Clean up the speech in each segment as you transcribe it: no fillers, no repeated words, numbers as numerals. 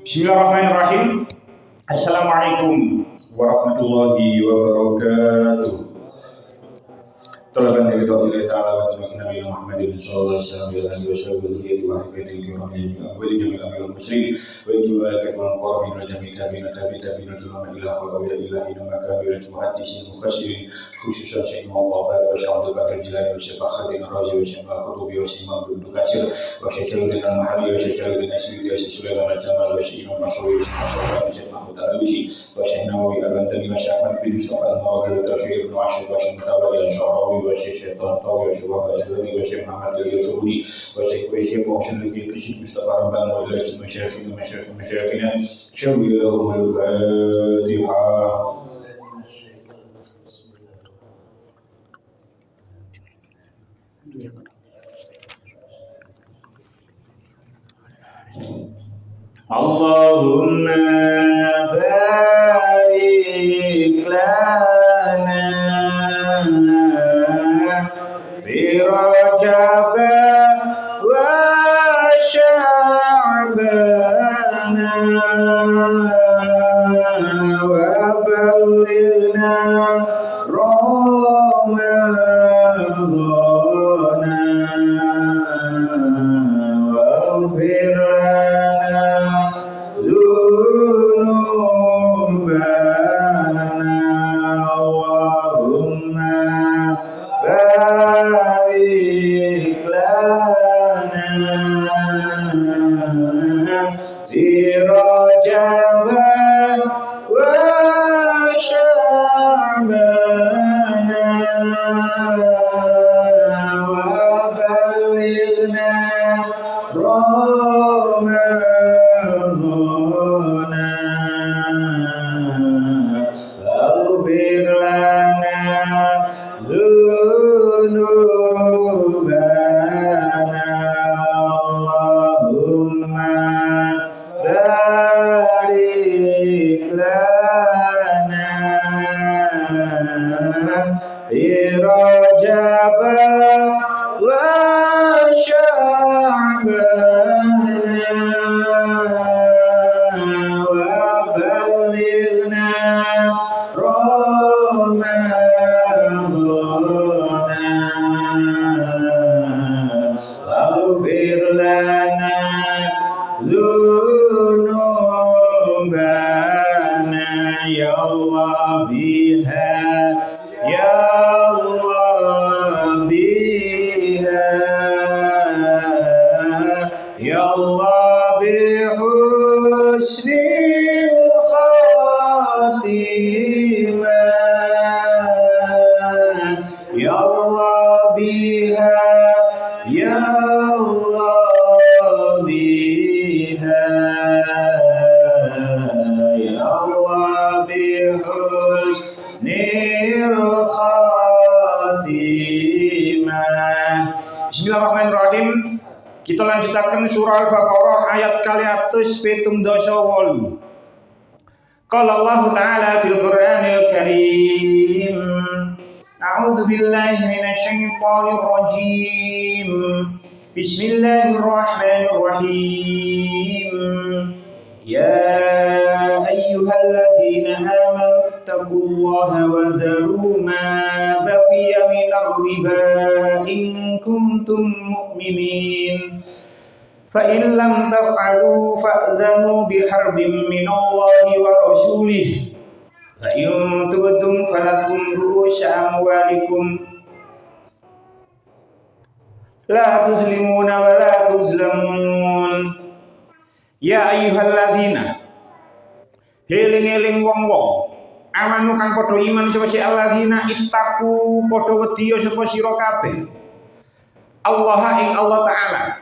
Bismillahirrahmanirrahim. Assalamualaikum warahmatullahi wabarakatuh. Talaban dari Allah Ta'ala wa tabaraka Nabi Muhammadin sallallahu alaihi wasallam wa zurriyyati wa ahli kiramil wa jami'il amil muslimin wa jami'il qarabin wa jami'il tabi'in ila qawli ilahi wa kabir muhaddisin mufassirin khususan Syekh Muhammad wa Syekh Abdul Qadir Jilani wa Syekh Khadim Razi wa Syekh Al-Qutubi wa Syekh Abdul Qadir wa Syekh Jaludin Al-Mahali wa Syekh Jaludin Asyidi wa Syekh Sulaiman Al-Jamal wa Syekh Imam Mas'ud wa Syekh Mahmud Al-Alusi wa Syekh Nawawi Al-Bantani wa Syekh Ahmad bin Mustafa Al-Nawawi wa Syekh Ibn Ashir wa Syekh Mutawali Al-Syarawi wa Syekh Tantawi wa Syekh Wahab Al-Syurani wa Syekh Muhammad Al-Yusuri wa Syekh Muhammad Al-Syekh Mustafa Ramban wa ilaih masyayikhina syawiyahum al-Fatihah. Allahumma barik lana fi Rajab wa Sya'ban wa ballighna Ramadan waghfir Bismillahirrahmanirrahim. Kita lanjutakan surah Al-Baqarah ayat kali atus 78. Qala Allah Ta'ala fil Qur'anil Karim. A'udzu billahi minasyaitonir rajim. Bismillahirrahmanirrahim. Ya ayyuhalladzina amanu ittaqullaha wa dharu ma baqiya minar riba in kuntum mu'minin. Fa in lam taf'alu fa'dhanu biharbin minallahi wa rasulih. Fa in tubtum falakum ru'usu amwalikum la tuzlimuna wa la tuzlamun. Ya ayyuhalladzina eling-eling wong-wong amanu kang padha iman sapa si alladzina ittaqu padha wedi sapa sira kabeh Allah ing Allah Ta'ala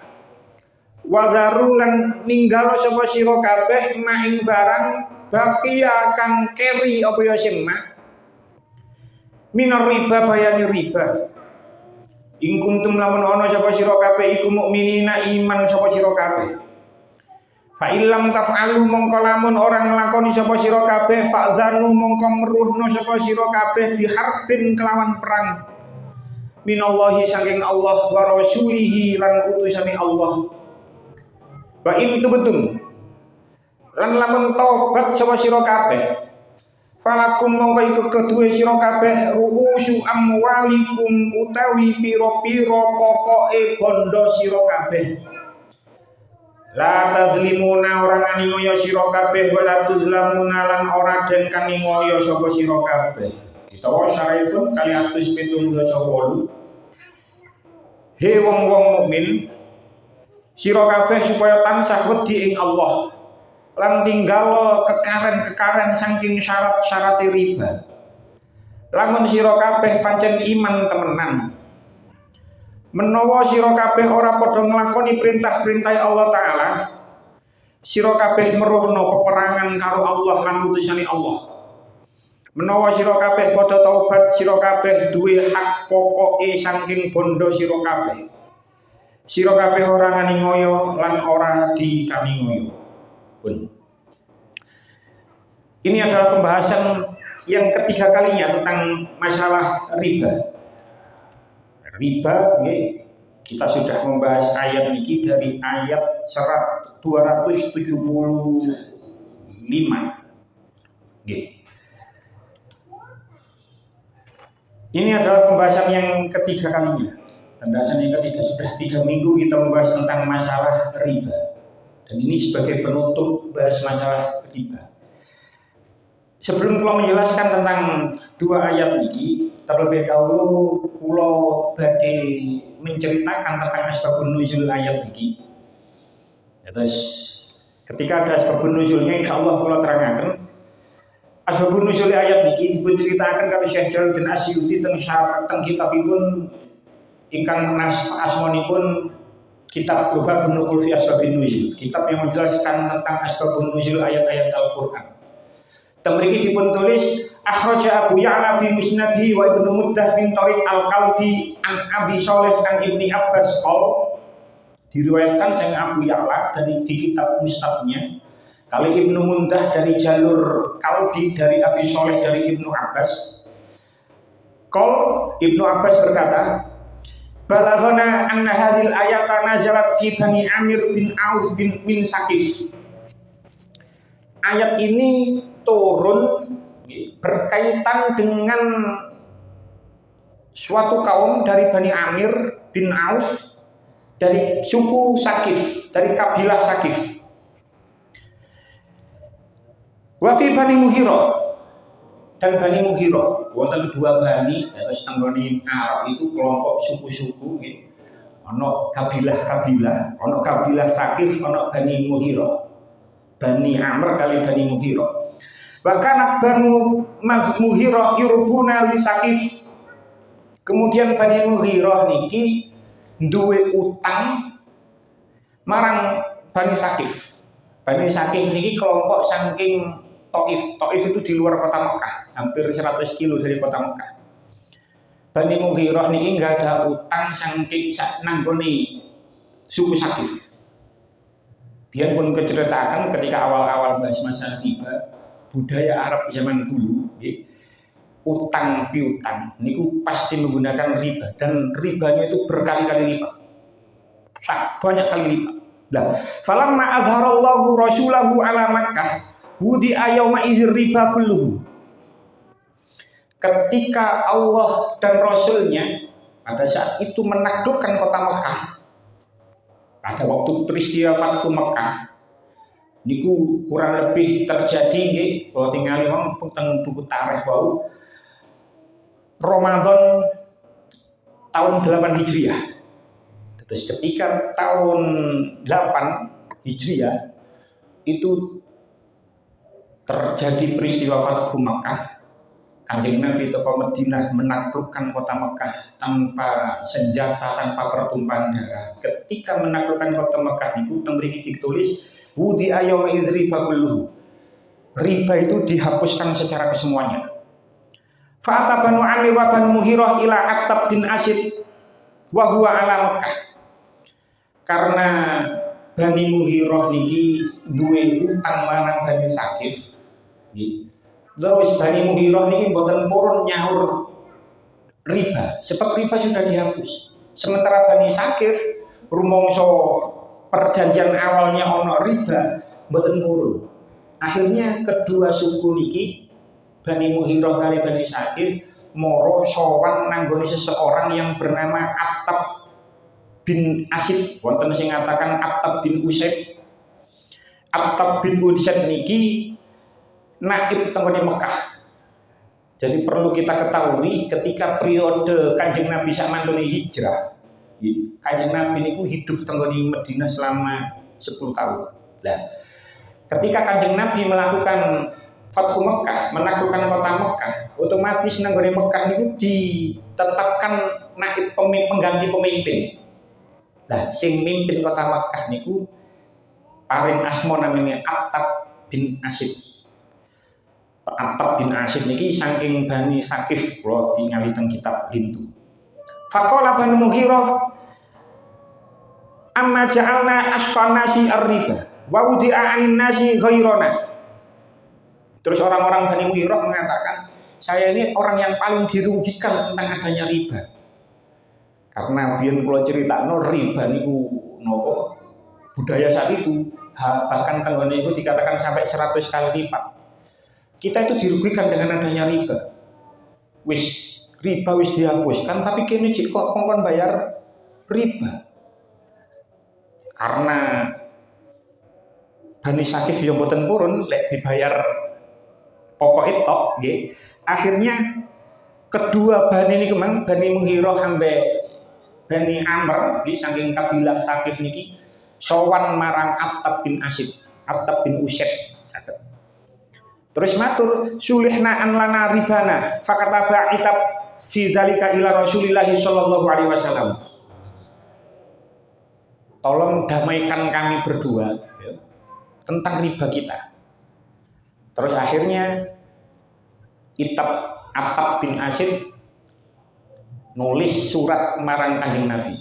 wazaru lan ninggal sapa sira kabeh ing barang baqiya kang keri apa ya sing minar riba bayani riba ing kuntum lamun ana sapa sira kabeh iku mukminina iman sapa sira kabeh. Fa illam taf'alu mongko lamun orang nglakoni sapa sira kabeh fa'zanu mongko meruhno sapa sira kabeh biharbin kelawan perang minallahi saking Allah wa rasulihi lan utusane Allah. Wa in tubtum Lan lamun tobat sapa sira kabeh, falakum mongko iku kedue sira kabeh ru'usu amwalikum utawi pira-pira pokoke bondo sira kabeh. La tazlimuna ora kaningoyo sira kabeh wala tuzlamuna lan ora den kaningoyo sapa sira kabeh. Utawa syaraipun kali 178. He wong-wong mukmin sira kabeh supaya tansah wedi ing Allah lan tinggal kekaren-kekaren saking syarat-syarat riba. Lamun sira kabeh pancen iman temenan, menawa sira kabeh ora padha nglakoni perintah-perintah Allah taala, sira kabeh meruhna peperangan karo Allah lan utusane Allah. Menawa sira kabeh padha taubat, sira kabeh duwe hak pokoke saking bondo sira kabeh. Sira kabeh ora nganingoyo lan ora dikaningoyo. Pun. Ini adalah pembahasan yang ketiga kalinya tentang masalah riba. Riba, kita sudah membahas ayat ini dari ayat 275. Ini adalah pembahasan yang ketiga kalinya. Pembahasan yang ketiga, sudah 3 minggu kita membahas tentang masalah riba. Dan ini sebagai penutup bahas masalah riba. Sebelum kula menjelaskan tentang 2 ayat ini, terlebih dahulu kula badhe menceritakan tentang asbabun nuzul ayat ini. Terus ketika ada asbabun nuzulnya, insyaallah kula terangaken. Asbabun nuzul ayat ini dipun ceritakan kali Syekh Jalaluddin Asyuti teng kitabipun ingkang asmanipun kitab Lughatun Nuqul fi Asbabun Nuzul, kitab yang menjelaskan tentang asbabun nuzul ayat-ayat Al-Qur'an. Temriki dipun tulis akhraja Abu Ya'la fi Musnadhi wa Ibnu Muddah bin Tariq Al-Kalbi an Abi Shalih an Ibni Abbas qol, diriwayatkan sang Abu Ya'la dari di kitab Musnadnya, kali Ibnu Muddah dari jalur Kalbi dari Abi Shalih dari Ibnu Abbas. Qol, Ibnu Abbas berkata, balaghana anna hadhil ayata nazalat fi Bani Amir bin Auf bin Sakif. Ayat ini turun berkaitan dengan suatu kaum dari Bani Amir bin Auf dari suku Sakif, dari kabilah Sakif. Wa fi Bani Mughirah dan Bani Mughirah, wonten 2 bani atau setenggone Arab itu kelompok suku-suku gitu. Ono kabilah-kabilah, ono kabilah Sakif, ono Bani Mughirah. Bani Amr kali Bani Mughirah. Bahkan Banu Mughirah yurbuna li Sakif. Kemudian Bani Mughirah niki duwe utang marang Bani Sakif. Bani Sakif niki kelompok saking Taif. Taif itu di luar kota Mekah, hampir 100 kilo dari kota Mekah. Bani Mughirah niki enggak ada utang saking nanggone suku Sakif. Dia pun keceritakan ketika awal-awal bahas masalah riba, budaya Arab zaman dulu, utang piutang, niku pasti menggunakan riba dan ribanya itu berkali-kali lipat, banyak kali lipat. Nah, falamma azharallahu rasulahu ala Makkah, wudi ayauma izir riba kulluhu. Ketika Allah dan Rasulnya pada saat itu menaklukkan kota Mekah, pada waktu peristiwa Fathu Mekah, niku kurang lebih terjadi nggih, kalau tinggal wong teng buku tarikh wau Ramadan tahun 8 Hijriah. Terus ketika tahun 8 Hijriah itu terjadi peristiwa Fathu Mekah. Kanjeng Nabi toko Madinah menaklukkan kota Mekah tanpa senjata, tanpa pertumpahan darah. Ketika menaklukkan kota Mekah itu mriki ditulis wudi ayauma idriba kulluhu. Riba itu dihapuskan secara kesemuanya. Fa'ata Banu Amir wa Banu Mughirah ila Attab bin Asyid wa huwa ala Mekah. Karena Bani Mughirah niki duwe utang marang Bani Sakif. Terus Bani Mughirah ini mboten purun nyaur riba, sebab riba sudah dihapus. Sementara Bani Sakif rumangsa perjanjian awalnya ono riba, mboten purun. Akhirnya kedua suku niki Bani Mughirah kali Bani Saqif moro sowan nanggone seseorang yang bernama Attab bin Asid. Wonten sing ngatakan Attab bin Usaid. Attab bin Usaid niki naib tenggone Mekah. Jadi perlu kita ketahui ketika periode Kanjeng Nabi sakmantune hijrah, Kanjeng Nabi niku hidup tenggone Madinah selama 10 tahun. Nah, ketika Kanjeng Nabi melakukan Fathu Mekah, menaklukkan kota Mekah, otomatis nanggone Mekah niku ditetapkan naib pengganti pemimpin. Nah, sing mimpin kota Mekah niku paring asma namanya Attab bin Asid. Attab bin Asid niki saking Bani Saqif, kula tingali teng kitab Lintu. Faqala Bani Mughirah amma ja'alna asqan nasi ar-riba wa wudi'a 'anin nasi ghairana. Terus orang-orang Bani Mughirah mengatakan, saya ini orang yang paling dirugikan tentang adanya riba. Karena biyen kula critakno riba niku napa budaya saat itu, bahkan tenggone itu dikatakan sampai 100 kali lipat. Kita itu dirugikan dengan adanya riba. Riba wis dihapuskan, tapi kene jek kok kongkon bayar riba. Karena Bani Saqif yang boten purun lek dibayar pokok itu nggih. Akhirnya kedua Bani niki mang Bani Mughirah sampai Bani Amr di saking kabilah Saqif niki sowan marang Attab bin Asid, Attab bin Usaid. Terus matur sulihna an lana ribana fakataba itab fi dzalika ila Rasulillah sallallahu alaihi wasallam. Tolong damaikan kami berdua ya, tentang riba kita. Terus akhirnya Attab bin Asid nulis surat marang Kanjeng Nabi.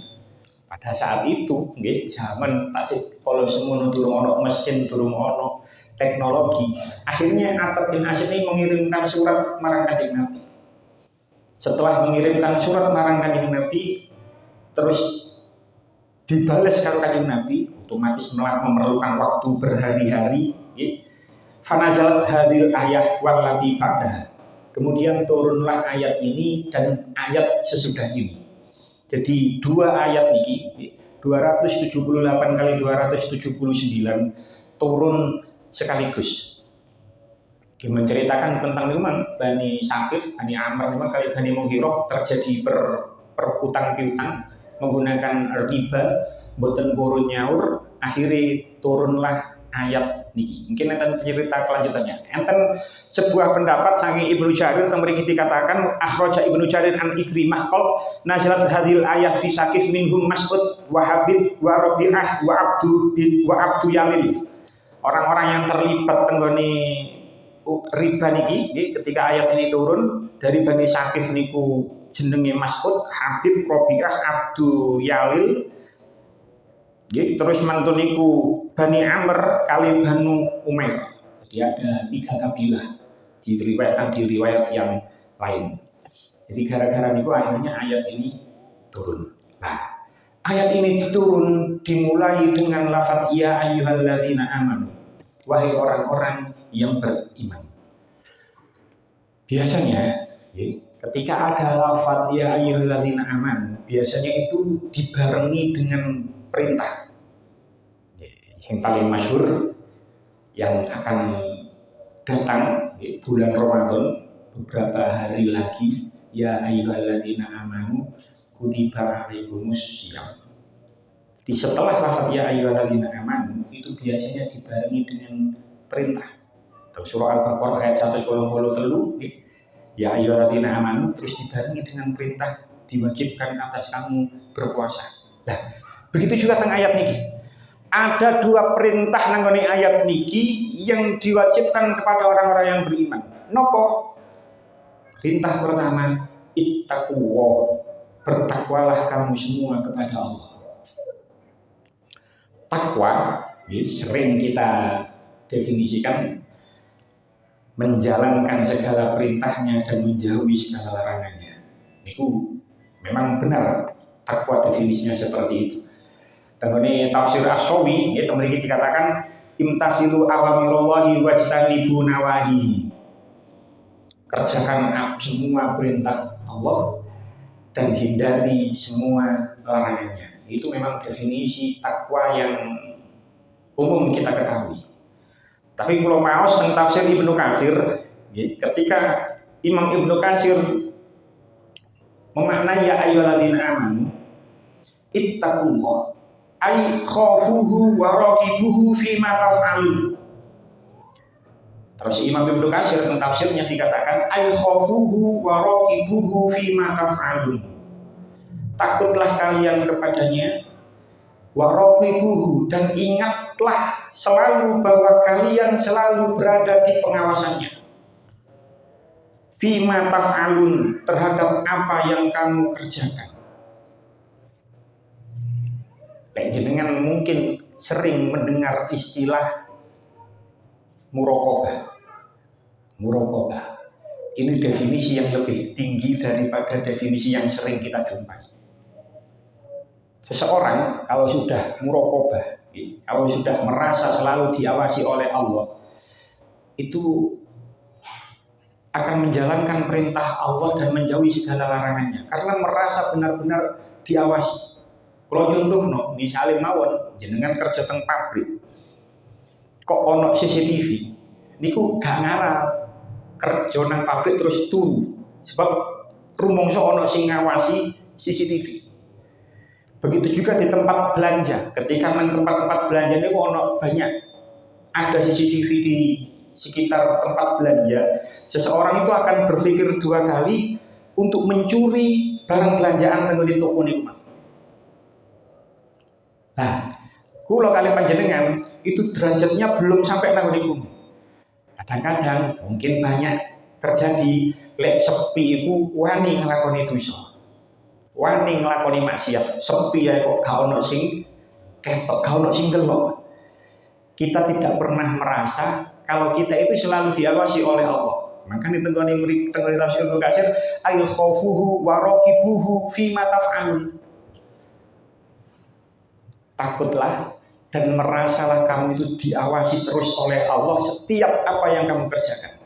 Pada saat itu nggih zaman tasik kalau semono durung ono mesin, durung ono teknologi. Akhirnya Attab bin Asid ini mengirimkan surat marang Kanjeng Nabi. Setelah mengirimkan surat marang Kanjeng Nabi, terus dibales karo Kanjeng Nabi, otomatis memerlukan waktu berhari-hari. Fanazalat hadhil ayah wallati ba'daha. Kemudian turunlah ayat ini dan ayat sesudah ini. Jadi dua ayat niki 278 kali 279 turun sekaligus. Menceritakan tentang memang Bani Saqif, Bani Amr memang kali Bani Mughirah terjadi perhutang piutang menggunakan riba, boten purun nyaur, akhirnya turunlah ayat niki. Mungkin enten cerita kelanjutannya. Enten sebuah pendapat saking Ibnu Jarir teng mriki dikatakan akhraja Ibnu Jarir an Ikrimah qol nazalat hadhil ayah fi Saqif minhum Mas'ud wa Habib wa Rabi'ah wa Abdu Yalil. Orang-orang yang terlibat tenggoni riba niki ketika ayat ini turun dari Bani Saqif niku jenenge Mas'ud, Habib, Rabi'ah, Abdu Yalil. Terus mantu niku Bani Amr kali Banu Umair. Jadi ada 3 kabilah diriwayatkan di riwayat yang lain. Jadi gara-gara niku akhirnya ayat ini turun. Nah, ayat ini turun dimulai dengan lafaz ya ayyuhalladzina amanu. Wahai orang-orang yang beriman. Biasanya ketika ada lafaz ya ayyuhalladzina amanu, biasanya itu dibarengi dengan perintah. Yang paling masyhur yang akan datang bulan Ramadan beberapa hari lagi ya ayyuhalladzina amanu kutiba alaikumus syiyam. Di setelah lafaz ya ayyuhalladzina amanu itu biasanya dibarengi dengan perintah. Surah Al-Baqarah ayat 183 ya ayyuhalladzina amanu terus dibarengi dengan perintah diwajibkan atas kamu berpuasa. Nah, begitu juga tentang ayat niki. Ada 2 perintah nanggone ayat niki yang diwajibkan kepada orang-orang yang beriman. Nopo? Perintah pertama, ittaqullah. Bertakwalah kamu semua kepada Allah. Takwa sering kita definisikan menjalankan segala perintahnya dan menjauhi segala larangannya. Itu memang benar takwa definisinya seperti itu. Tenggone tafsir As-Sawi mriki dikatakan imtasilu awamirallahi wajtanibu nawahihi. Kerjakan semua perintah Allah dan hindari semua larangannya. Itu memang definisi takwa yang umum kita ketahui. Tapi kalau mau tentang tafsir Ibnu Katsir, ketika Imam Ibnu Katsir memaknai ya ayyuhalladzina amanu ittaqullah ay khafuhu wa raqibuhu fima taf'alun. Terus Imam Ibnu Katsir tentang tafsirnya dikatakan ay khafuhu wa raqibuhu fima taf'alun. Takutlah kalian kepadanya, wa raqibuhu, dan ingatlah selalu bahwa kalian selalu berada di pengawasannya. Fima taf'alun, terhadap apa yang kamu kerjakan. Jenengan mungkin sering mendengar istilah muraqabah. Muraqabah ini definisi yang lebih tinggi daripada definisi yang sering kita jumpai. Seseorang kalau sudah muraqabah, kalau sudah merasa selalu diawasi oleh Allah, itu akan menjalankan perintah Allah dan menjauhi segala larangannya karena merasa benar-benar diawasi. Kalau contoh, misalnya mawon jenengan kerja teng pabrik, kok ono CCTV, niku gak ngarah kerja nang pabrik terus turu, sebab rumangsa ono sing ngawasi CCTV. Begitu juga di tempat belanja, ketika nang tempat-tempat belanja niku ono banyak ada CCTV di sekitar tempat belanja, seseorang itu akan berpikir dua kali untuk mencuri barang belanjaan teng di toko niku. Nah, kula kali panjenengan itu derajatnya belum sampai nang niku. Kadang-kadang mungkin banyak terjadi lek sepi iku wani nglakoni dosa. Wani nglakoni maksiat, sepi ya kok gak ono sing ketok, gak ono sing delok. Kita tidak pernah merasa kalau kita itu selalu diawasi oleh Allah. Maka ditenggoni tafsir Ibnu Katsir ay khaufuhu wa raqibuhu fi ma taf'alun. Takutlah dan merasalah kamu itu diawasi terus oleh Allah setiap apa yang kamu kerjakan.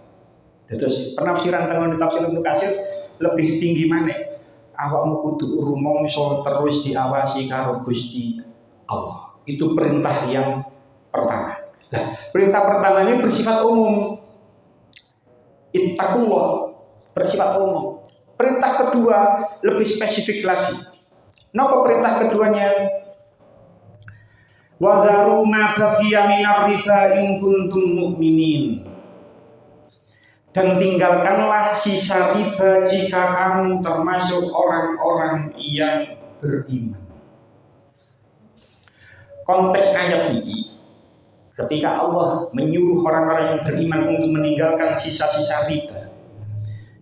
Terus penafsiran tentang tafsir Ibnu Katsir lebih tinggi mana? Awakmu kudu rumangsa terus diawasi karo Gusti Allah. Itu perintah yang pertama. Nah, perintah pertama ini bersifat umum. Ittaqullah, bersifat umum. Perintah kedua lebih spesifik lagi. Napa perintah keduanya? Wa dharu ma baqiya minar riba in kuntum mu'minin. Dan tinggalkanlah sisa riba jika kamu termasuk orang-orang yang beriman. Konteks ayat ini, ketika Allah menyuruh orang-orang yang beriman untuk meninggalkan sisa-sisa riba,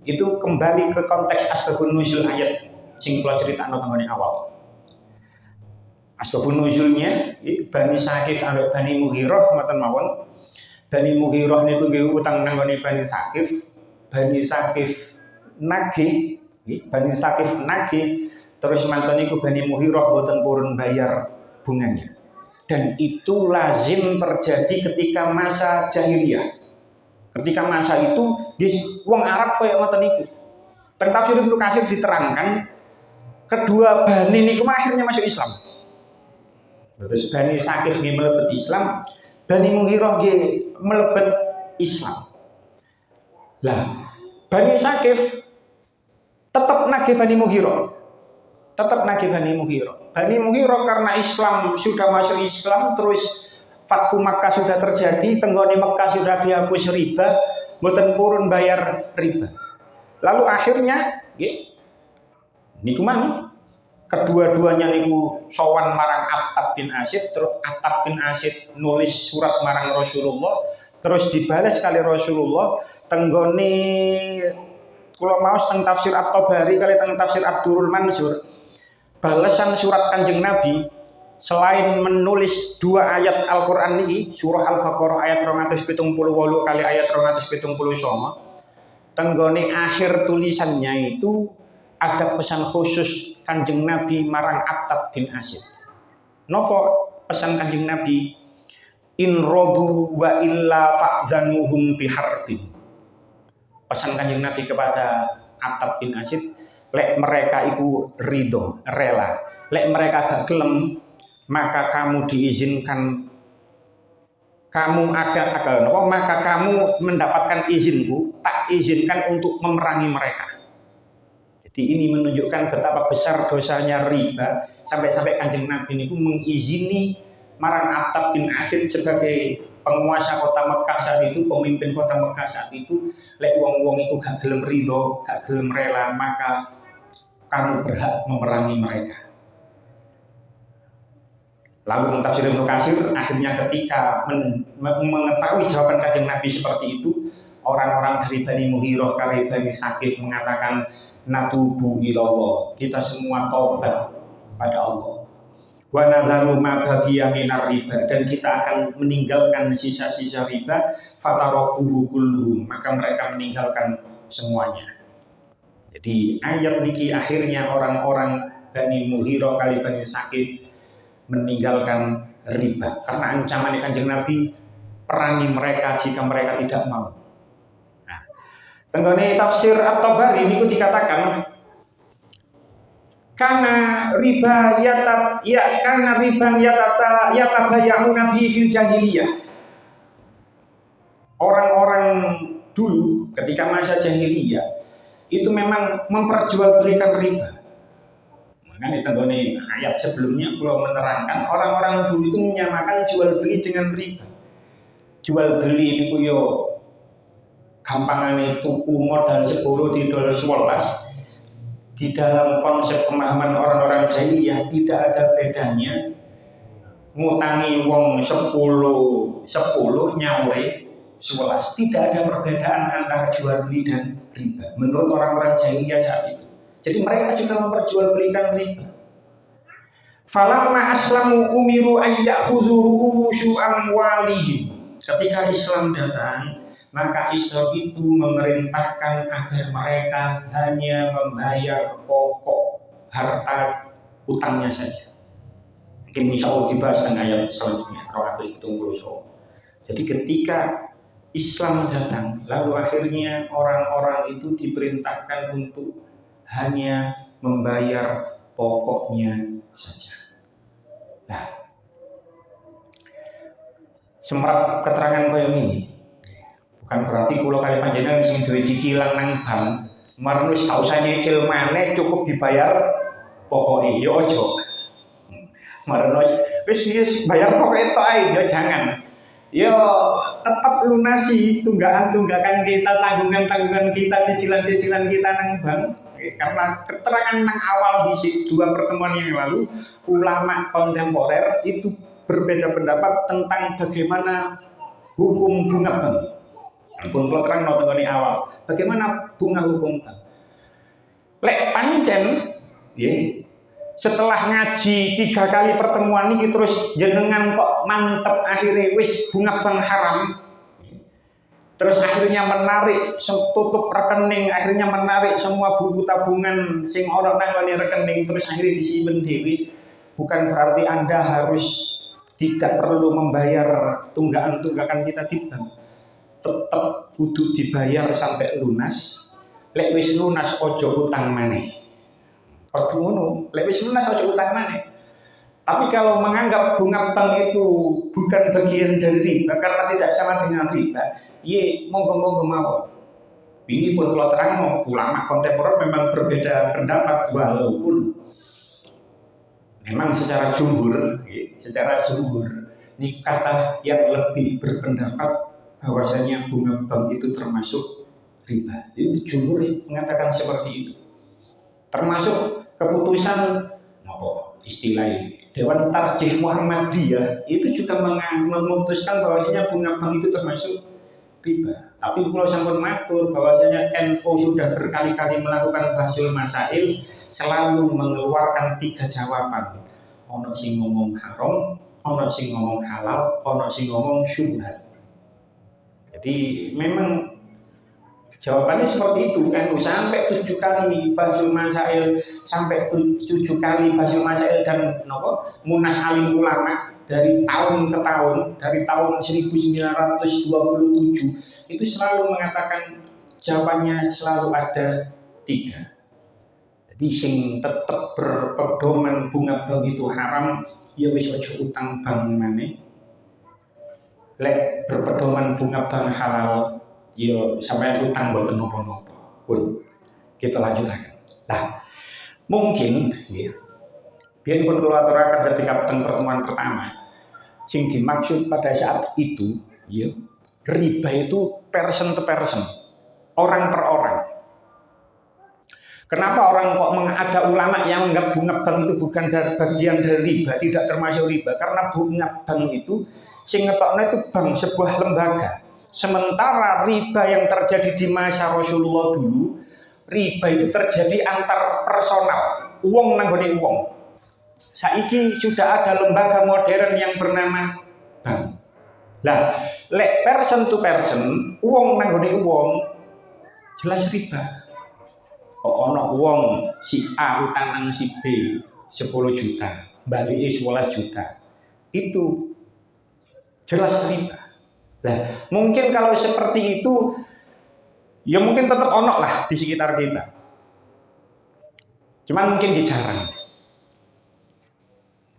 itu kembali ke konteks asbabun nuzul ayat sing kula critakno tengene awal. Asbabun nuzulnya Bani Saqif ambek Bani Mughirah ngoten mawon. Bani Mughirah niku nggih utang nang gone Bani Saqif. Bani Saqif nagih, Bani Saqif nagih, terus manten niku Bani Mughirah boten purun bayar bunganya. Dan itu lazim terjadi ketika masa jahiliyah. Ketika masa itu di wong Arab koyo ngoten niku. Teng tafsir Ibnu Katsir diterangkan kedua bani niku akhirnya masuk Islam. Terus Bani Saqif nggih mlebet Islam, Bani Mughirah nggih mlebet Islam. Lah, Bani Saqif tetap nagih Bani Mughirah. Tetap nagih Bani Mughirah. Bani Mughirah karena Islam sudah masuk Islam, terus Fathu Makkah sudah terjadi, tenggone Makkah sudah dihapus riba, mboten purun bayar riba. Lalu akhirnya nggih niku mah kedua-duanya niku sowan marang Attab bin Asyid, terus Attab bin Asyid nulis surat marang Rasulullah, terus dibalas kali Rasulullah tenggone kula maos teng tafsir At-Tabari kali teng tafsir Abdurrul Mansur. Balasan surat Kanjeng Nabi selain menulis dua ayat Al-Qur'an ini, surah Al-Baqarah ayat 278 kali ayat 279, tenggone akhir tulisannya itu ada pesan khusus Kanjeng Nabi marang Attab bin Asyid. Nopo pesan Kanjeng Nabi? in rodu wa illa fa'zanuhum biharbin. Pesan Kanjeng Nabi kepada Attab bin Asid, lek mereka itu ridho, rela, lek mereka gak gelem, maka kamu diizinkan, maka kamu mendapatkan izinku, tak izinkan untuk memerangi mereka. Jadi ini menunjukkan betapa besar dosanya riba, sampai-sampai Kanjeng Nabi itu mengizini marang Attab bin Asid sebagai penguasa kota Mekah saat itu, pemimpin kota Mekah saat itu, lek wong-wong itu gak gelem ridho, gak gelem rela, maka kamu berhak memerangi mereka. Lalu tafsir Ibnu Katsir akhirnya ketika mengetahui jawaban Kanjeng Nabi seperti itu, orang-orang dari Bani Mughirah kali Bani Saqif mengatakan natubu ilallah, kita semua taubat kepada Allah. Wa nadharu ma baqiya minar riba, dan kita akan meninggalkan sisa-sisa riba, fatarakuhu kulluhum, maka mereka meninggalkan semuanya. Jadi ayat niki akhirnya orang-orang Bani Mughirah kali Bani Saqif meninggalkan riba karena ancaman Kanjeng Nabi, perangi mereka jika mereka tidak mau. Nah, tenggone tafsir At-Tabari niku dikatakan karena riba yatabaya'una bi fil jahiliyah. Orang-orang dulu ketika masa jahiliyah itu memang memperjualbelikan riba. Makanya tenggone ayat sebelumnya kalau menerangkan orang-orang dulu itu menyamakan jual beli dengan riba. Jual beli itu yo gampangane tuku modal 10 didol 11. Di dalam konsep pemahaman orang-orang jahiliyah tidak ada bedanya ngutangi wong 10 nyaure 11. Tidak ada perbedaan antara jual beli dan riba menurut orang-orang jahiliyah saat itu. Jadi mereka juga memperjualbelikan riba. Falamma aslamu umiru ayyakhudhu ru'ushu amwalihim. Ketika Islam datang, maka Islam itu memerintahkan agar mereka hanya membayar pokok harta utangnya saja. Mungkin insya Allah dibahas dengan ayat selanjutnya 270. Jadi ketika Islam datang, lalu akhirnya orang-orang itu diperintahkan untuk hanya membayar pokoknya saja. Nah, semerap keterangan koyo ini bukan berarti kalau kali panjenengan sing duwe cicilan nang bank, marang wis tak usah nyicil maneh, cukup dibayar pokoknya, yo ojo. Marang wis bayar pokoknya tok ae, yo jangan. Yo tetap lunasi tunggakan kita, tanggungan kita, cicilan kita nang bank. Karena keterangan nang awal di 2 pertemuan yang lalu, ulama kontemporer itu berbeda pendapat tentang bagaimana hukum bunga bank. Pun kalau terang notengoni awal, bagaimana bunga hukum bank? Lek pancen, setelah ngaji 3 kali pertemuan ini terus jenengan kok mantep akhirnya wis bunga bank haram. Terus akhirnya menarik tutup rekening, akhirnya menarik semua buku tabungan sing ora nang rekening, terus akhirnya disimpen dewi. Bukan berarti Anda harus tidak perlu membayar tunggakan kita di bank. Tetap kudu dibayar sampai lunas. Lek wis lunas ojo utang maneh. Pertu ngono, lek wis lunas ojo utang maneh. Tapi kalau menganggap bunga bank itu bukan bagian dari riba karena tidak sama dengan riba, monggo mawon. Ini pun kalau terang ulama kontemporer memang berbeda pendapat, walaupun memang secara jumhur ini kata yang lebih berpendapat bahwasanya bunga bank itu termasuk riba. Itu jumhur mengatakan seperti itu. Termasuk keputusan istilahnya Dewan Tarjih Muhammadiyah itu juga memutuskan bahwasanya bunga bank itu termasuk riba. Tapi kalau sampun matur bahwasanya NU sudah berkali-kali melakukan bahsul masail, selalu mengeluarkan 3 jawaban. Ono sing ngomong haram, ono sing ngomong halal, ono sing ngomong syubhat. Jadi memang jawabannya seperti itu kan, sampai 7 kali bahsul masail, sampai 7 kali bahsul masail dan munas alim ulama dari tahun ke tahun, dari tahun 1927 itu selalu mengatakan jawabannya selalu ada 3. Jadi sing tetep berpedoman bunga bank itu haram, ya wis aja utang bank maneh. Lek berpedoman bunga bank halal, ya sampai utang mboten napa-napa. Pun kita lanjutkan. Nah, mungkin ya biar pun kula aturaken ketika pertemuan pertama, sing dimaksud pada saat itu, ya riba itu person to person, orang per orang. Kenapa orang kok ada ulama yang menganggap bunga bank itu bukan bagian dari riba, tidak termasuk riba? Karena bunga bank itu sing ngetokno itu bank, sebuah lembaga. Sementara riba yang terjadi di masa Rasulullah dulu, riba itu terjadi antar personal, uang nanggone uang. Saiki sudah ada lembaga modern yang bernama bank. Lah, lek person to person, uang nanggone uang, jelas riba. Kok ono uang si A utang nang si B 10 juta, balike 11 juta. Itu jelas riba. Nah, mungkin kalau seperti itu ya mungkin tetap ono lah di sekitar kita. Cuman mungkin jarang.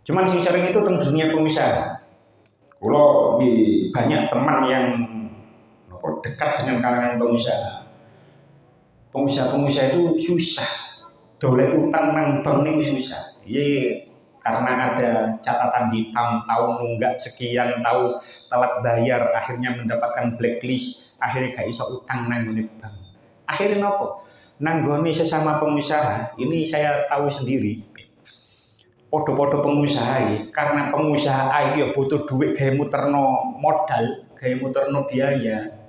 Cuman sing sering itu tentang dunia pengusaha. Kalau di banyak teman yang dekat dengan kalangan pengusaha. Pengusaha-pengusaha itu susah, dolek utang nang bank itu susah. Iya, karena ada catatan hitam, tahu nunggak sekian, tahu telat bayar, akhirnya mendapatkan blacklist, akhirnya gak iso utang nang bank. Akhirnya nopo? Nanggone sesama pengusaha, ini saya tahu sendiri. Podo-podo pengusaha ya, karena pengusaha ayo butuh duit gaya muterno modal, gaya muterno biaya.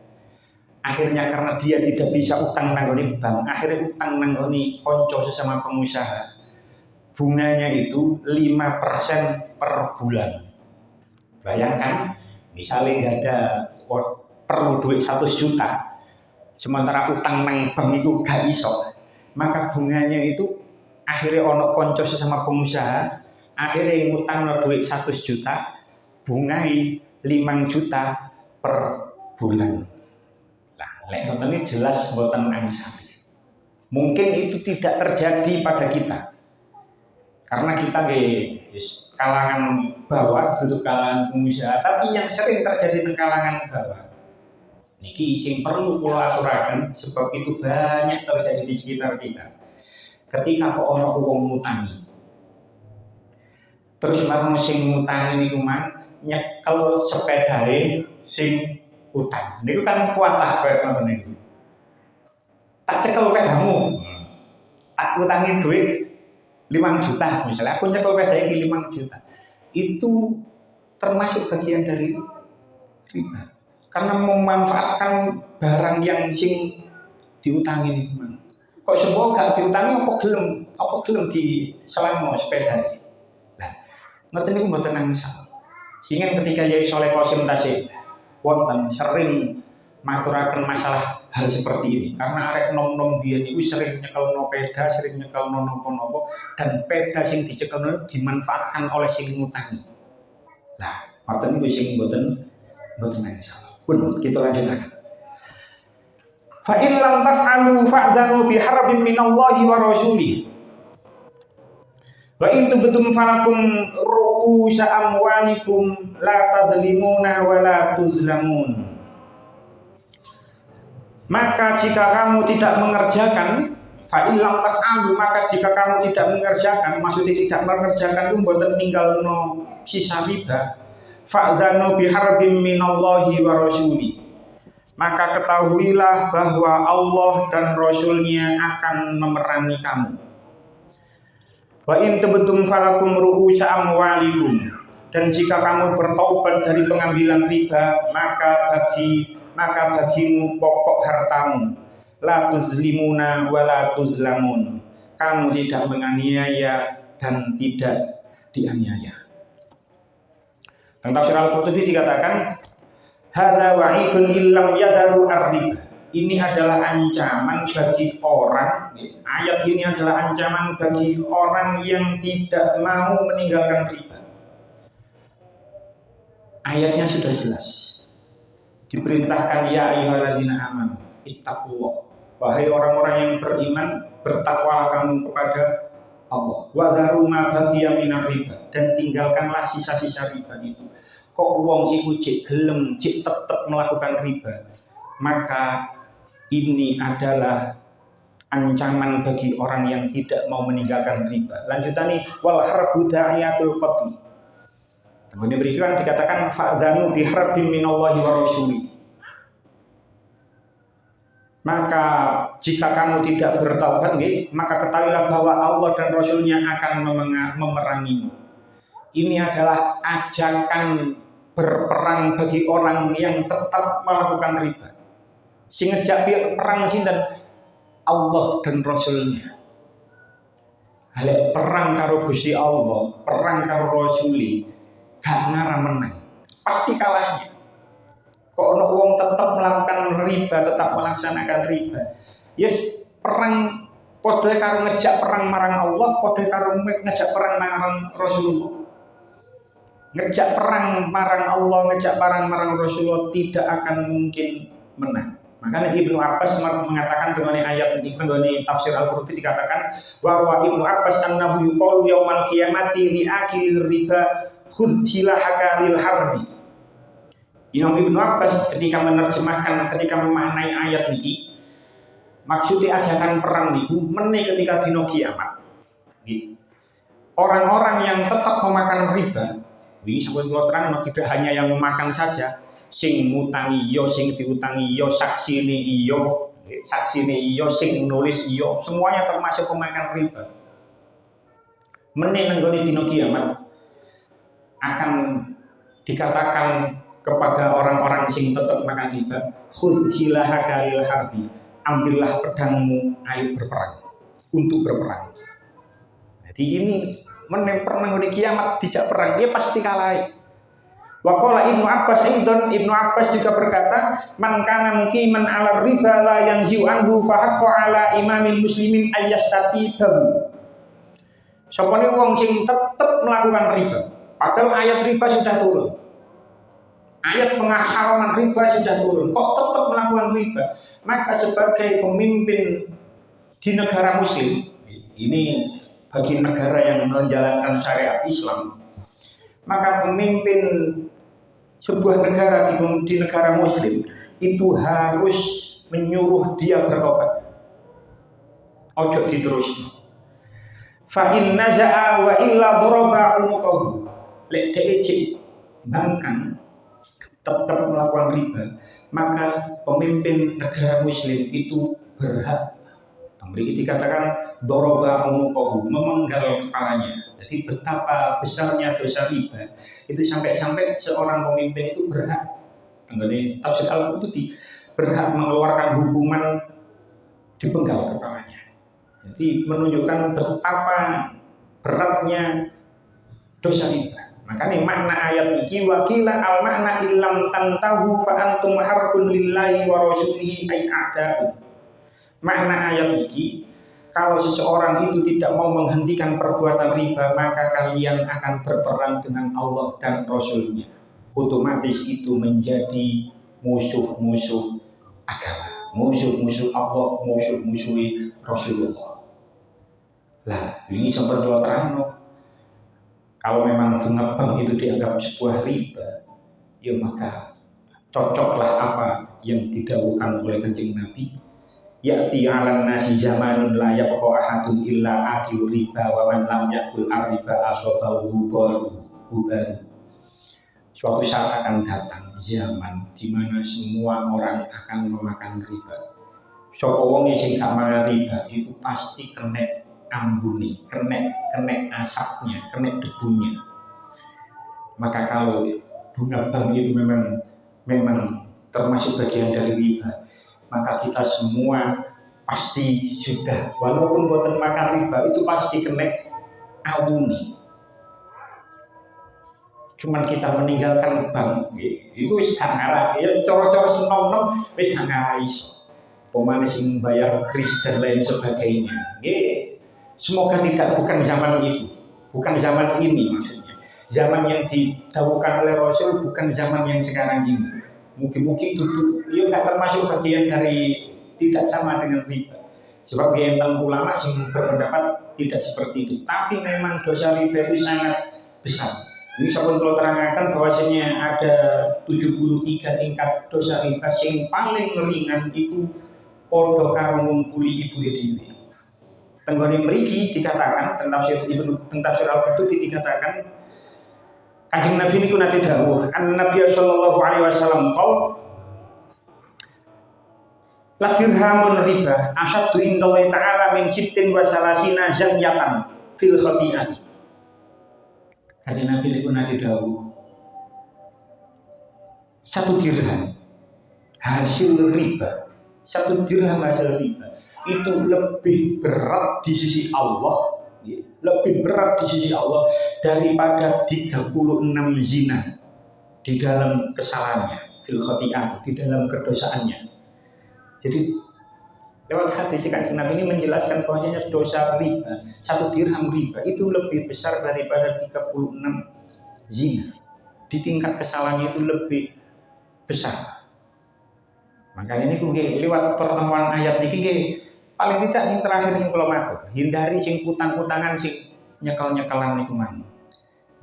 Akhirnya karena dia tidak bisa utang nanggoni bank, akhirnya utang nanggoni konco sesama pengusaha. Bunganya itu 5% per bulan. Bayangkan, misalnya nggak ada perlu duit 100 juta, sementara utang nang bank itu gak iso, maka bunganya itu akhirnya ono konco sesama pengusaha, akhirnya ngutang duit 100 juta, bungai 5 juta per bulan. Lek ngoten ini jelas mboten angsal. Mungkin itu tidak terjadi pada kita. Karena kita kalangan bawah, duduk kalangan pengusaha, tapi yang sering terjadi di kalangan bawah. Niki sing perlu kula aturaken sebab itu banyak terjadi di sekitar kita. Ketika kok ono wong ngutangi. Terus marang sing ngutangi niku nyekel sepedahe sing utang. Niku kan kuatah kaya ngoten niku. Tak cekel pedamu. Tak utangi duit 5 juta misalnya, aku nyekel pedahe iki 5 juta. Itu termasuk bagian dari riba. Karena memanfaatkan barang yang sing diutangi niku. Kok semua gak diutangi apa gelem di selama sepeda iki. Nah, ngoten niku mboten angsal. Sehingga ketika Yai Soleh Qasim Tasik wonten sering maturaken masalah hal seperti ini karena arek nom-nom biyen iku sering nyekelno peda, sering nyekelno napa-napa dan peda sing dicekelno dimanfaatkan oleh sing ngutangi. Nah, ngoten niku sing mboten salah. Pun kita lanjutkan. Fa in lam taf'alu fa'zanu bi harbin minallahi wa rasulih. Wa in tubtum falakum ru'usa amwalikum la tazlimuna wa la tuzlamun. Maka jika kamu tidak mengerjakan, fa in lam taf'alu, maka jika kamu tidak mengerjakan, maksudnya tidak mengerjakan itu mboten ninggalno sisa riba, fa'zanu biharbim minallahi wa rasuli. Maka ketahuilah bahwa Allah dan Rasulnya akan memerangi kamu. Wa in tubtum falakum ru'usa amwalikum, dan jika kamu bertaubat dari pengambilan riba, maka bagimu pokok hartamu. La tuzlimuna wa la tuzlamun. Kamu tidak menganiaya dan tidak dianiaya. Dalam tafsir Al-Qurtubi dikatakan, hadza wa'idun illam yadharu ar-riba. Ini adalah ancaman bagi orang, ayat ini adalah ancaman bagi orang yang tidak mau meninggalkan riba. Ayatnya sudah jelas. Diperintahkan ya ayyuhalladzina amanu ittaqullah. Wahai orang-orang yang beriman, bertakwalah kamu kepada Allah. Wa dharu ma baqiya minar riba, dan tinggalkanlah sisa-sisa riba itu. Kok wong iku cek gelem, cek tetep melakukan riba, maka ini adalah ancaman bagi orang yang tidak mau meninggalkan riba. Lanjutan nih, wal harbu da'iyatul qatl. Kemudian berikutnya dikatakan fa'zanu biharbin minallahi wa rasuli. Maka jika kamu tidak bertaubat, maka ketahuilah bahwa Allah dan Rasulnya akan memerangimu. Ini adalah ajakan berperang bagi orang yang tetap melakukan riba. Sing ngejak perang sinten? Allah dan Rasulnya. Halek perang karo Gusti Allah, perang karo Rasuli, gak ngarah menang, pasti kalahnya. Kok ono wong tetap melakukan riba, tetap melaksanakan riba, yes, perang podo karo ngejak perang marang Allah, podo karo ngejak perang marang Rasulullah. Ngejak perang marang Allah, ngejak perang marang Rasulullah tidak akan mungkin menang. Makanya Ibnu Abbas mengatakan dengan ayat ini, dengan tafsir Al-Qurtubi dikatakan bahwa Ibnu Abbas annahu yuqalu yaumal qiyamati li akilir riba khudh silahaka lil harbi. Imam Ibnu Abbas ketika menerjemahkan, ketika memaknai ayat ini, maksudnya ajakan perang niku meneh ketika dino kiamat. Orang-orang yang tetap memakan riba, ini sebetulnya terang tidak hanya yang memakan saja, sing ngutangi iyo, sing diutangi iyo, saksine iyo, sing nulis iyo, semuanya termasuk pemakan riba. Meneh nenggone dino kiamat akan dikatakan kepada orang-orang sing tetap makan riba, khudh silahaka lil harbi, ambillah pedangmu, ayo berperang, untuk berperang. Jadi ini menempel nenggone kiamat dijak perang, dia pasti kalah. Wa qala Ibnu Abbas aidan, Ibnu Abbas juga berkata, man kana muqiman 'ala riba la yanzi'u anhu fa haqqu 'ala imamil muslimin ayyastatibahu. Sapane wong sing tetep melakukan riba, padahal ayat riba sudah turun. Ayat pengharaman riba sudah turun, kok tetap melakukan riba? Maka sebagai pemimpin di negara muslim, ini bagi negara yang menjalankan syariat Islam, maka pemimpin sebuah negara di negara muslim itu harus menyuruh dia bertobat. Ojo diterusno. Fa in naza'a wa illa daraba unuqahu. Lek dhek bangkang tetap melakukan riba, maka pemimpin negara muslim itu berhak, memiliki dikatakan doroba unuqahu, memenggal kepalanya. Jadi betapa besarnya dosa riba itu sampai-sampai seorang pemimpin itu berhak, mengenai tafsir Al-Qurtubi, berhak mengeluarkan hukuman dipenggal kepalanya. Jadi menunjukkan betapa beratnya dosa riba. Makanya makna ayat ini wakila al makna illam tantahu fa antum harbun lillahi wa rasulihi ay a'da'u. Makna ayat ini, kalau seseorang itu tidak mau menghentikan perbuatan riba, maka kalian akan berperang dengan Allah dan Rasulnya. Otomatis itu menjadi musuh-musuh agama, musuh-musuh Allah, musuh-musuh Rasulullah. Lah, ini sempat terang. Kalau memang bunga bank itu dianggap sebuah riba, ya maka cocoklah apa yang didahulukan oleh Kanjeng Nabi. Ya'ti 'alan nasi zamanun la yabqa ahadun illa akil riba wa man lam yakul ar-riba asabahu baru. Suatu saat akan datang zaman di mana semua orang akan memakan riba. Sapa wong sing gak mangan riba itu pasti kena ambuni, kena asapnya, kena debunya. Maka kalau bunga bank itu memang termasuk bagian dari riba, maka kita semua pasti sudah, walaupun buatan makan riba itu pasti kena ambuni. Cuman kita meninggalkan bank, itu wis gak ngarah, ya coro-coro senom-nom wis gak ngarah iso. Pemane sing bayar kris dan lain sebagainya. Semoga bukan zaman itu, bukan zaman ini maksudnya. zaman yang didawuhkan oleh Rasul bukan zaman yang sekarang ini. Mungkin duduk, ya nggak termasuk bagian dari tidak sama dengan riba. Sebab yang ulama yang berpendapat tidak seperti itu. Tapi memang dosa riba itu sangat besar. Ini saya perlu terangkan bahwasanya ada 73 tingkat dosa riba yang paling ringan itu podo karo ngumpuli ibu dewi. Tenggone mriki dikatakan tentang tafsir Al-Qurtubi dikatakan Kanjeng Nabi niku nate dawuh, An-Nabi sallallahu alaihi wasallam qol la dirhamun riba asyaddu indallahi ta'ala min sittin wa salasina zanyatan fil khati'ati. Kanjeng Nabi niku nate dawuh, 1 dirham hasil riba, 1 dirham hasil riba itu lebih berat di sisi Allah, lebih berat di sisi Allah daripada 36 zina di dalam kesalahannya, fil khati'ah, di dalam kedosaannya. Jadi lewat hadis Kanjeng Nabi ini menjelaskan bahwasanya dosa riba, 1 dirham riba itu lebih besar daripada 36 zina. Di tingkat kesalahannya itu lebih besar. Makanya ini lewat pertemuan ayat ini paling tidak yang terakhir yang kula matur, hindari sing utang-utangan sing nyekel-nyekelan niku mang.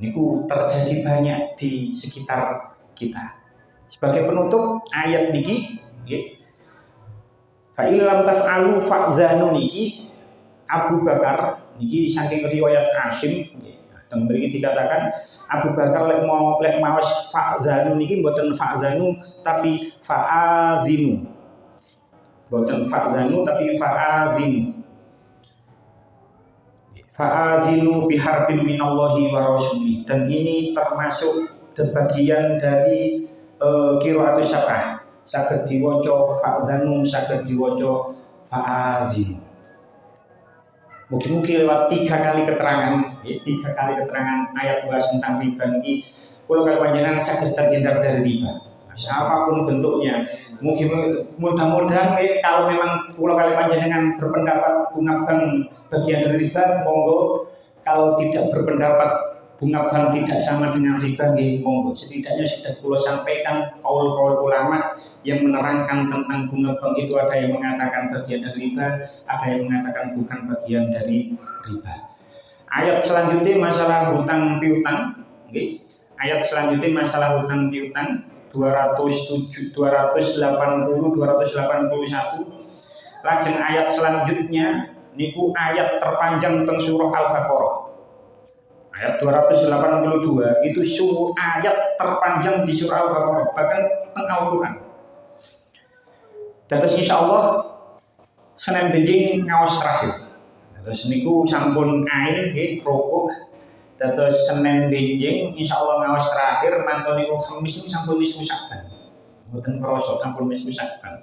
Niku terjadi banyak di sekitar kita. Sebagai penutup ayat niki nggih. Fa illam taf'alu fa'zanu niki Abu Bakar niki saking riwayat Asim nggih. Teng mriki dikatakan Abu Bakar lek maos fa'zanu niki mboten fa'zanu tapi fa'azinu. Bukan fa'zanu tapi fa'azinu. Fa'azinu biharbin minallahi wa rasulih. Dan ini termasuk bagian dari qiraatus sab'ah. Saged diwaca fa'zanu, saged diwaca fa'azinu. Mungkin lewat 3 kali keterangan, 3 kali keterangan ayat bahas tentang riba ini, kalau panjenengan saged terhindar dari riba. Siapapun bentuknya, mungkin mudah-mudahan kalau memang pulau kali panjenengan berpendapat bunga bank bagian dari riba, monggo. Kalau tidak berpendapat bunga bank tidak sama dengan riba, monggo. Setidaknya sudah pulau sampaikan kaul-kaul ulama yang menerangkan tentang bunga bank itu, ada yang mengatakan bagian dari riba, ada yang mengatakan bukan bagian dari riba. Ayat selanjutnya masalah hutang piutang, ayat selanjutnya masalah hutang piutang. 280, 281. Lajeng ayat selanjutnya niku ayat terpanjang teng surah Al-Baqarah. Ayat 282 itu ayat terpanjang di surah Al-Baqarah, bahkan teng Al-Qur'an. Terus insyaallah Senin benjing ngaos terakhir. Terus niku sampun air nggih rokok. Terus Senin benjing insyaallah ngawas terakhir mantoni Kamis niku sampun nisfu Sya'ban. Mboten krasa sampun nisfu Sya'ban.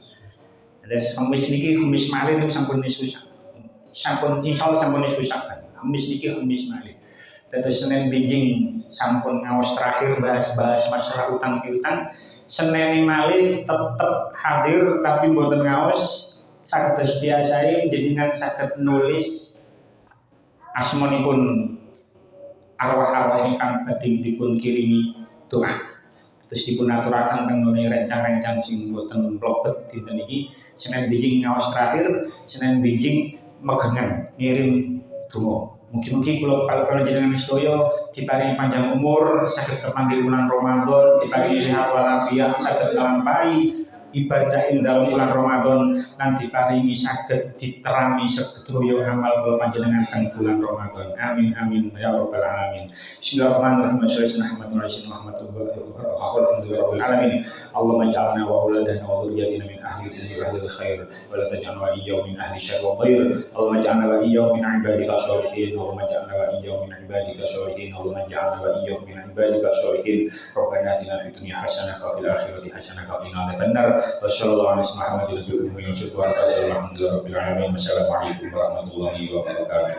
Terus Kamis niki Kamis malih niku sampun nisfu Sya'ban. Sampun insyaallah sampun nisfu Sya'ban. Kamis niki Kamis malih. Terus Senin benjing sampun ngawas terakhir bahas masalah utang piutang. Senin malih tetep hadir tapi mboten ngawas. Saged biasae jenengan saged nulis asmanipun arwah-arwah ingkang badhe dipun kirimi doa. Terus dipun aturaken teng nggone rencang-rencang sing boten mlebet dinten iki. Senin benjing ngaos terakhir, Senin benjing megengan ngirim donga. Mugi-mugi kula panjenengan sedaya diparingi panjang umur, saged kepanggih bulan Ramadan, diparingi sehat walafiat, saged nglampahi ibadah ing dalam bulan Ramadan, lan diparingi saged diterami sedaya amal kula panjenengan teng bulan Ramadan. Amin amin ya rabbal alamin. Bismillahirrahmanirrahim. Alhamdulillahirabbil Allahumma ij'alna wa auladana wa dhurriyyatina min ahli khair wa la taj'alna wa iyyahum min ahli syarr wa dhair. Allahumma ij'alna wa iyyahum min ibadika sholihin. Allahumma ij'alna wa iyyahum min ibadika sholihin. Allahumma ij'alna wa iyyahum min ibadika sholihin. Rabbana atina fid dunya hasanah wa fil akhirati hasanah wa qina adzabannar. Wassalamualaikum warahmatullahi wabarakatuh. Wassalamualaikum warahmatullahi wabarakatuh.